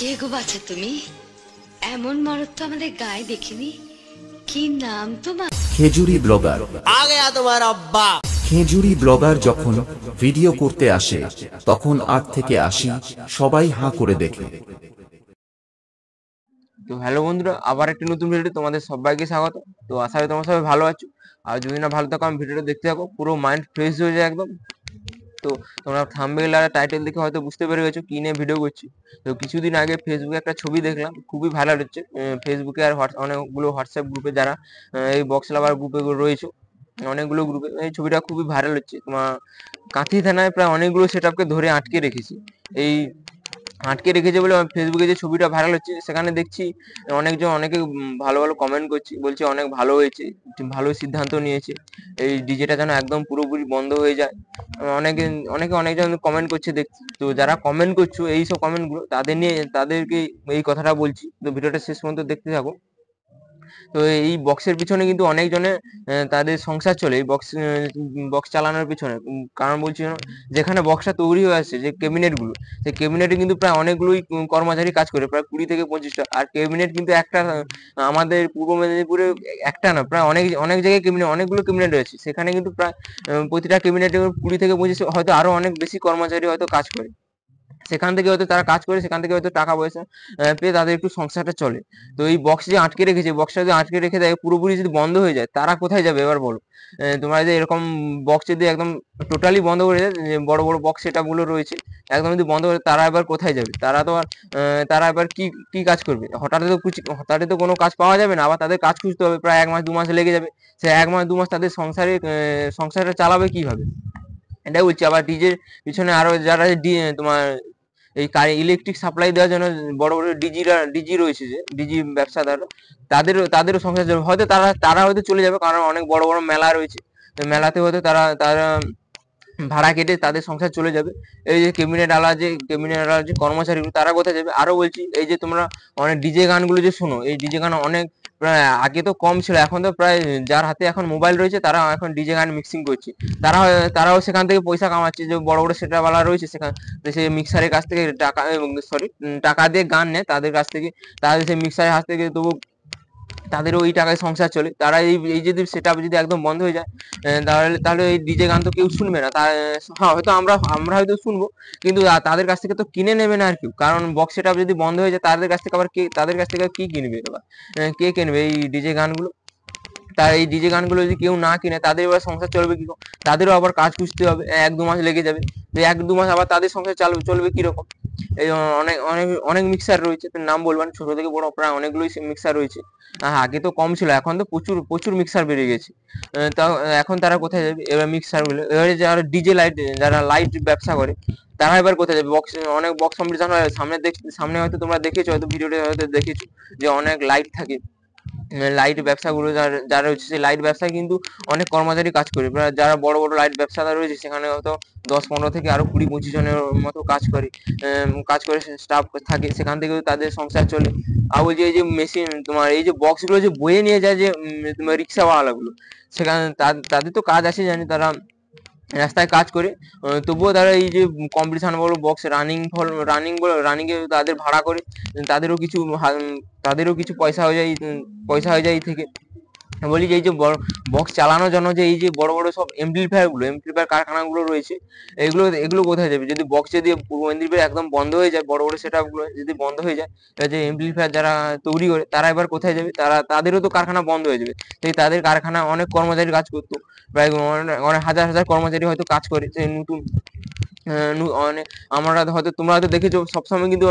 কে গো বাছা তুমি? এমন মরদ তো আমাদের গায়ে দেখিনি। কি নাম তোমার? খেজুরি ব্লগার। आ गया तुम्हारा अब्बा। খেজুরি ব্লগার যখন ভিডিও করতে আসে তখন 8 থেকে 80 সবাই হাঁ করে দেখে। তো হ্যালো বন্ধুরা, আবার একটি নতুন ভিডিও তোমাদের সবাইকে স্বাগত। তো আশা করি তোমরা সবাই ভালো আছো, আর যদি না ভালো থাকো আমি ভিডিওটা দেখতে থাকো, পুরো মাইন্ড ফ্রেশ হয়ে যায় একদম। তো তোমরা থাম্বনেল আর টাইটেল দেখে হয়তো বুঝতে পেরে গেছো কি নিয়ে ভিডিও করছি। তো কিছুদিন আগে ফেসবুকে একটা ছবি দেখলাম, খুবই ভাইরাল হচ্ছে ফেসবুকে আর অনেকগুলো হোয়াটসঅ্যাপ গ্রুপে যারা এই বক্স লাভার গ্রুপে রয়েছে, অনেকগুলো গ্রুপে এই ছবিটা খুবই ভাইরাল হচ্ছে। তোমার কাঁথি থানায় প্রায় অনেকগুলো সেটআপকে ধরে আটকে রেখেছি। এই আটকে রেখেছে বলে ফেসবুকে যে ছবিটা ভাইরাল হচ্ছে সেখানে দেখছি অনেকে ভালো ভালো কমেন্ট করছে, বলছে অনেক ভালো হয়েছে, ভালো সিদ্ধান্ত নিয়েছে, এই ডিজেটা যেন একদম পুরোপুরি বন্ধ হয়ে যায়। অনেকে অনেকে অনেকজন কমেন্ট করছে দেখছি। তো যারা কমেন্ট করছো এইসব কমেন্টগুলো তাদেরকে এই কথাটা বলছি, তো ভিডিওটা শেষ পর্যন্ত দেখতে থাকো। তো এই বক্সের পিছনে কিন্তু অনেকজনে তাদের সংসার চলে এই বক্স চালানোর পিছনে। কারণ বলছি যেখানে বক্সটা তৈরি হয়ে আসছে, যে ক্যাবিনেট গুলো, সেই ক্যাবিনেটে কিন্তু প্রায় অনেকগুলোই কর্মচারী কাজ করে, প্রায় 20 থেকে 25টা। আর ক্যাবিনেট কিন্তু একটা আমাদের পূর্ব মেদিনীপুরে একটা না, প্রায় অনেক অনেক জায়গায় ক্যাবিনেট, অনেকগুলো ক্যাবিনেট রয়েছে। সেখানে কিন্তু প্রায় প্রতিটা ক্যাবিনেটে 20 থেকে 25, হয়তো আরো অনেক বেশি কর্মচারী হয়তো কাজ করে। সেখান থেকে হয়তো তারা কাজ করে, সেখান থেকে হয়তো টাকা পয়সা পেয়ে তাদের একটু সংসারটা চলে। তো এই বক্স যে আটকে রেখেছে, বক্সটা যদি আটকে রেখে দেয়, পুরোপুরি যদি বন্ধ হয়ে যায়, তারা কোথায় যাবে এবার বলো? তোমরা যে এরকম বক্স যদি একদম টোটালি বন্ধ করে দেয়, যে বড় বড় বক্স সেটআপ গুলো রয়েছে একদম যদি বন্ধ করে, তারা এবার কোথায় যাবে? তারা তো আর তারা এবার কি কি কাজ করবে? হঠাৎ তো কোনো কাজ পাওয়া যাবে না, আবার তাদের কাজ খুঁজতে হবে, প্রায় 1 মাস 2 মাস লেগে যাবে। সে 1 মাস 2 মাস তাদের সংসারটা চালাবে কিভাবে? এটাই বলছি। আবার ডিজের পিছনে আরো যারা তোমার এই ইলেকট্রিক সাপ্লাই দেওয়ার জন্য বড় বড় ডিজি রয়েছে, যে ডিজি ব্যবসাদার, তাদেরও সংসার চলবে। হয়তো তারা হয়তো চলে যাবে, কারণ অনেক বড় বড় মেলা রয়েছে, মেলাতে হয়তো তারা ভাড়া কেটে তাদের সংসার চলে যাবে। এই যে ক্যাবিনেট আলা যে কর্মচারীগুলো, তারা কোথায় যাবে? আরো বলছি, এই যে তোমরা অনেক ডিজে গানগুলো যে শোনো, এই ডিজে গান অনেক প্রায় আগে তো কম ছিল, এখন তো প্রায় যার হাতে এখন মোবাইল রয়েছে তারা এখন ডিজে গান মিক্সিং করছে। তারাও সেখান থেকে পয়সা কামাচ্ছে, যে বড় বড় সেটআপওয়ালা রয়েছে সেখানে, সে মিক্সারের কাছ থেকে টাকা দিয়ে গান নেয় তাদের কাছ থেকে, তাদের সেই মিক্সারের হাত থেকে, তবু তাদেরও ওই টাকায় সংসার চলে। তারা এই এই যদি সেটআপ যদি একদম বন্ধ হয়ে যায়, তাহলে এই ডিজে গান তো কেউ শুনবে না। হ্যাঁ, হয়তো আমরা হয়তো শুনবো, কিন্তু তাদের কাছ থেকে তো কিনে নেবে না আর কেউ, কারণ বক্স সেটআপ যদি বন্ধ হয়ে যায়, তাদের কাছ থেকে কি কিনবে এবার? কে কিনবে এই ডিজে গানগুলো? তার এই ডিজে গানগুলো যদি কেউ না কিনে, তাদের এবার সংসার চলবে কি? তাদেরও আবার কাজ খুঁজতে হবে, 1-2 মাস লেগে যাবে। তো 1-2 মাস আবার তাদের সংসার চলবে কিরকম? এই অনেক অনেক অনেক মিক্সার রয়েছে, নাম বলবো না, ছোট থেকে বড় প্রায় অনেকগুলোই মিক্সার রয়েছে। আগে তো কম ছিল, এখন তো প্রচুর প্রচুর মিক্সার বেরিয়ে গেছে। তা এখন তারা কোথায় যাবে এবার মিক্সার গুলো? এবারে যারা লাইট ব্যবসা করে, তারা এবার কোথায় যাবে? অনেক বক্স কম্পিটিশন হয় সামনে হয়তো তোমরা দেখেছো, হয়তো ভিডিওতে হয়তো দেখেছো, যে অনেক লাইট থাকে। লাইট ব্যবসাগুলো যারা রয়েছে, সেই লাইট ব্যবসায় কিন্তু অনেক কর্মচারী কাজ করে। যারা বড় বড় লাইট ব্যবসাদার রয়েছে, সেখানে হয়তো 10-15 থেকে আরো 20-25 জনের মতো কাজ করে স্টাফ থাকে, সেখান থেকেও তাদের সংসার চলে। আর বলছি, এই যে মেশিন, তোমার এই যে বক্স গুলো যে বয়ে নিয়ে যায়, যে তোমার রিক্সাওয়ালা গুলো, সেখানে তাদের তো কাজ আছে জানি, তারা রাস্তায় কাজ করে। তবুও তারা এই যে কম্পিটিশন বলো, বক্স রানিং এ তাদের ভাড়া করে, তাদেরও কিছু তাদেরও কিছু পয়সা হয়ে যায় এই থেকে। বলি যে এই যে বক্স চালানোর জন্য যে এই যে বড় বড় সব এমপ্লিফায়ার কারখানাগুলো রয়েছে, এগুলো কোথায় যাবে? যদি বক্স যদি পূর্ব মেদিনীপুরে একদম বন্ধ হয়ে যায়, বড় বড় সেটআপ গুলো যদি বন্ধ হয়ে যায়, যে এমপ্লিফায়ার যারা তৈরি করে, তারা এবার কোথায় যাবে? তাদেরও তো কারখানা বন্ধ হয়ে যাবে। তাদের কারখানা অনেক কর্মচারী কাজ করতো, প্রায় অনেক অনেক হাজার হাজার কর্মচারী হয়তো কাজ করে। সেই নতুন অনেক, তোমরা হয়তো দেখেছো, সবসময় কিন্তু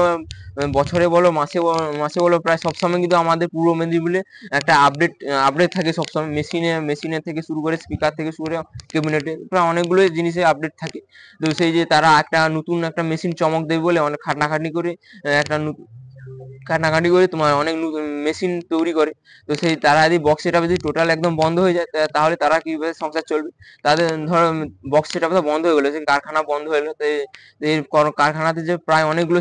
বছরে বলো মাসে বলো, প্রায় সবসময় কিন্তু আমাদের পূর্ব মেদিনীপুরে একটা আপডেট থাকে সবসময়, মেশিনে থেকে শুরু করে, স্পিকার থেকে শুরু করে, ক্যাবিনেটে প্রায় অনেকগুলো জিনিসের আপডেট থাকে। তো সেই যে তারা নতুন একটা মেশিন চমক দেবে বলে অনেক খাটাখাটনি করে, একটা কাটাকাটি করে তোমার অনেক মেশিন তৈরি করে। তো সেই তারা যদি বক্স সেটআপ যদি টোটাল একদম বন্ধ হয়ে যায়, তাহলে তারা কিভাবে সংসার চলবে? তাদের ধরো বক্স সেটআপ তো বন্ধ হয়ে গেলো, সেই কারখানা বন্ধ হয়ে গেলো, এই কারখানাতে যে প্রায় অনেকগুলো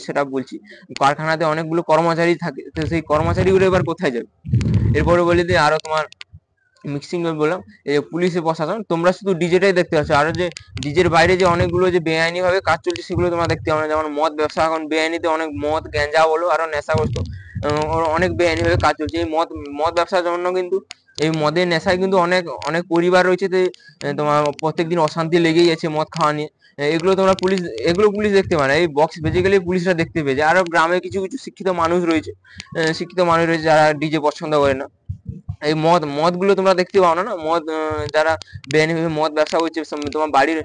সেটআপ বলছি, কারখানাতে অনেকগুলো কর্মচারী থাকে, তো সেই কর্মচারীগুলো এবার কোথায় যাবে? এরপরে বলি যে আরো তোমার মিক্সিং বললাম, এই পুলিশে প্রশাসন, তোমরা শুধু ডিজেটাই দেখতে পাচ্ছ, আর যে ডিজের বাইরে যে অনেকগুলো যে বেআইনি ভাবে কাজ চলছে সেগুলো তোমরা দেখতে পাবে না। যেমন মদ ব্যবসা, এখন বেআইনিতে অনেক মদ গ্যাঞ্জা বলো আরো নেশাগ্রস্ত অনেক বেআইনি ভাবে কাজ চলছে। এই মদ মদ ব্যবসার জন্য কিন্তু এই মদের নেশায় কিন্তু অনেক অনেক পরিবার রয়েছে, তোমার প্রত্যেকদিন অশান্তি লেগেই আছে মদ খাওয়া নিয়ে। এগুলো তোমরা পুলিশ দেখতে পায় না, এই বক্স বেসিক্যালি পুলিশরা দেখতে পেয়েছে। আরো গ্রামে কিছু কিছু শিক্ষিত মানুষ রয়েছে, যারা ডিজে পছন্দ করে না। এই মদ গুলো তোমরা দেখতে পাও না, মদ যারা বেআইনি ভাবে মদ ব্যবসা করছে তোমার বাড়ির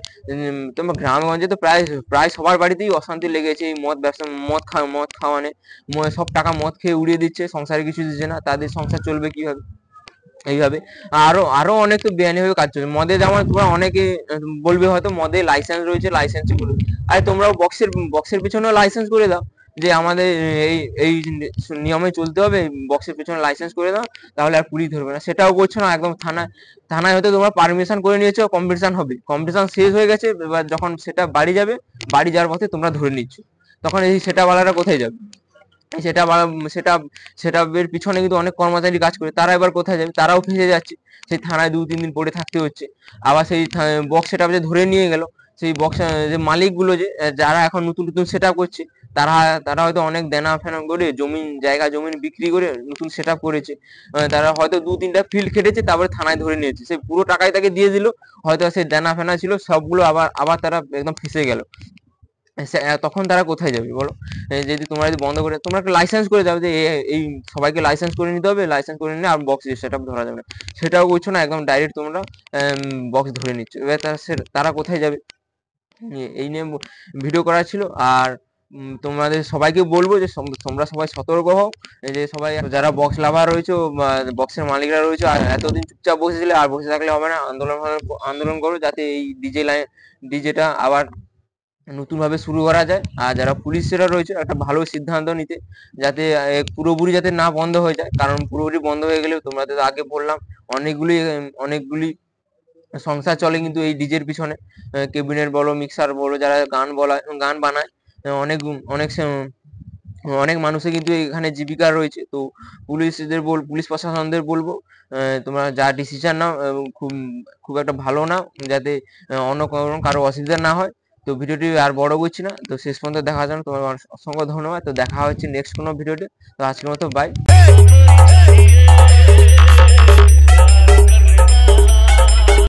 তোমার গ্রামগঞ্জে তো প্রায় প্রায় সবার বাড়িতেই অশান্তি লেগেছে এই মদ ব্যবসা, মদ খাওয়ানে। সব টাকা মদ খেয়ে উড়িয়ে দিচ্ছে, সংসারে কিছু দিচ্ছে না, তাদের সংসার চলবে কিভাবে? এইভাবে আরো আরো অনেক তো বেআইনি ভাবে কাজ চলছে মদে। যেমন তোমরা অনেকে বলবে হয়তো মদে লাইসেন্স রয়েছে, লাইসেন্স করে, আর তোমরাও বক্সের পিছনেও লাইসেন্স করে দাও, যে আমাদের এই এই নিয়মে চলতে হবে, বক্সের পিছনে লাইসেন্স করে দাও, তাহলে আর পুলিশ ধরবে না। সেটাও করছো না, একদম থানায় হয়তো তোমরা পারমিশন করে নিয়েছো, কম্পিটিশন হবে, কম্পিটিশন শেষ হয়ে গেছে, এবার যখন সেটা বাড়ি যাবে, বাড়ি যাওয়ার পথে তোমরা ধরে নিচ্ছ, তখন এই সেটা বালারা কোথায় যাবে? সেটা সেটা সেটা এর পিছনে কিন্তু অনেক কর্মচারী কাজ করে, তারা এবার কোথায় যাবে? তারাও ফেঁসে যাচ্ছে, সেই থানায় 2-3 দিন পড়ে থাকতে হচ্ছে। আবার সেই বক্স সেট যে ধরে নিয়ে গেল, সেই বক্স যে মালিকগুলো যে যারা এখন নতুন নতুন সেট করছে, তারা তারা হয়তো অনেক দেনা ফেনা করে জমিন বিক্রি করে নতুন সেট করেছে। তারা হয়তো 2-3টা ফিল্ড খেটেছে, তারপরে থানায় ধরে নিয়েছে, সেই পুরো টাকাই তাকে দিয়ে দিল, হয়তো সেই দেনা ফেনা ছিল সবগুলো আবার আবার তারা একদম ফেঁসে গেল। তখন তারা কোথায় যাবে বলো? যদি তোমরা যদি বন্ধ করে, তোমরা একটা লাইসেন্স করে যাবে যে এই সবাইকে লাইসেন্স করে নিতে হবে, লাইসেন্স করে নিলে আর বক্স সেটআপ ধরা যাবে না, সেটাও করছো না, একদম ডাইরেক্ট তোমরা বক্স ধরে নিচ্ছ। এবার তারা কোথায় যাবে? এই নিয়ে ভিডিও করা ছিল। আর তোমাদের সবাইকে বলবো যে তোমরা সবাই সতর্ক হও, যে সবাই যারা বক্স লাভার রয়েছে, বক্সের মালিকরা রয়েছে, আর এতদিন চুপচাপ বসেছিলে, আর বসে থাকলে হবে না, আন্দোলন করো, যাতে এই ডিজেটা আবার নতুন ভাবে শুরু করা যায়। আর যারা পুলিশরা রয়েছে একটা ভালো সিদ্ধান্ত নিতে, যাতে পুরোপুরি যাতে না বন্ধ হয়ে যায়, কারণ পুরোপুরি বন্ধ হয়ে গেলে তোমরা তো আগে বললাম অনেকগুলি সংসার চলে কিন্তু এই ডিজের পিছনে। কেবিনেট বলো, মিক্সার বলো, যারা গান বানায়, অনেক অনেক অনেক মানুষের কিন্তু এখানে জীবিকা রয়েছে। তো পুলিশ প্রশাসনদের বলবো, তোমরা যা ডিসিশন নাও খুব খুব একটা ভালো নাও, যাতে অন্য কারো অসুবিধা না হয়। তো ভিডিওটি আর বড় করছি না, তো শেষ পর্যন্ত দেখার জন্য তোমার অসংখ্য ধন্যবাদ। তো দেখা হচ্ছে নেক্সট কোনো ভিডিওতে। তো আজকের মতো বাই।